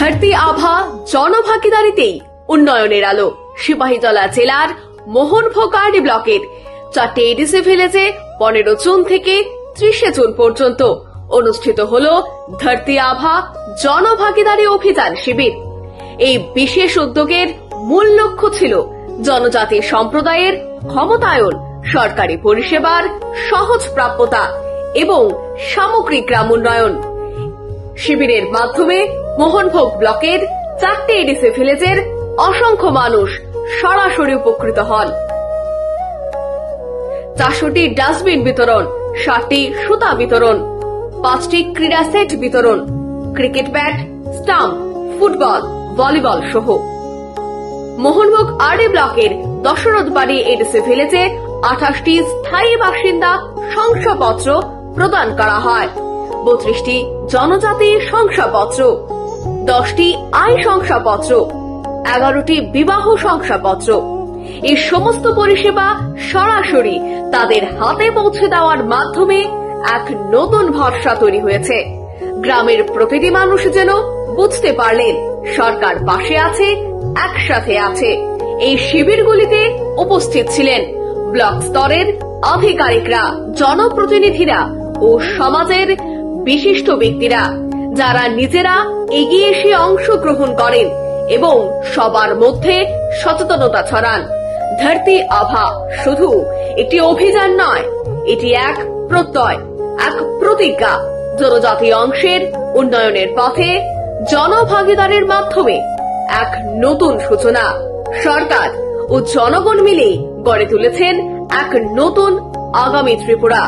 ধরতি আভা জনভাগিদারিতেই উন্নয়নের আলো। সিপাহীজলা জেলার মোহনভোগ আরডি ব্লকের 4টে এডিসি ভিলেজে 15 জুন থেকে 30 জুন পর্যন্ত অনুষ্ঠিত হলো ধরতি আভা জনভাগিদারি অভিযান শিবির। এই বিশেষ উদ্যোগের মূল লক্ষ্য ছিল জনজাতি সম্প্রদায়ের ক্ষমতায়ন, সরকারি পরিষেবার সহজ প্রাপ্যতা এবং সামগ্রিক গ্রামোন্নয়ন। শিবিরের মাধ্যমে মোহনভোগ ব্লকের 4টে এডিসি ভিলেজের অসংখ্য মানুষ সরাসরি উপকৃত হন। 400টি ডাস্টবিন বিতরণ, 60টি সুতা বিতরণ, 5টি ক্রীড়া সেট বিতরণ, cricket bat, stump, football, volleyball সহ। মোহনভোগ আরডি ব্লকের দশরথবাড়ি এডিসি ভিলেজে 28টি স্থায়ী বাসিন্দা শংসাপত্র প্রদান করা হয়, 32টি জনজাতি শংসাপত্র, 10টি আয় শংসাপত্র, 11টি বিবাহ শংসাপত্র। এই সমস্ত পরিষেবা সরাসরি তাদের হাতে পৌঁছে দেওয়ার মাধ্যমে এক নতুন ভরসা তৈরি হয়েছে। গ্রামের প্রতিটি মানুষ যেন বুঝতে পারলেন সরকার পাশে আছে, একসাথে আছে। এই শিবিরগুলিতে উপস্থিত ছিলেন ব্লক স্তরের আধিকারিকরা, জনপ্রতিনিধিরা ও সমাজের বিশিষ্ট ব্যক্তিরা, যারা নিজেরা এগিয়ে এসে অংশগ্রহণ করেন এবং সবার মধ্যে সচেতনতা ছড়ান। ধরতি আভা শুধু একটি অভিযান নয়, এটি এক প্রত্যয়, এক প্রতিজ্ঞা। জনজাতি অংশের উন্নয়নের পথে জনভাগিদারির মাধ্যমে এক নতুন সূচনা। সরকার ও জনগণ মিলে গড়ে তুলেছেন এক নতুন আগামী ত্রিপুরা।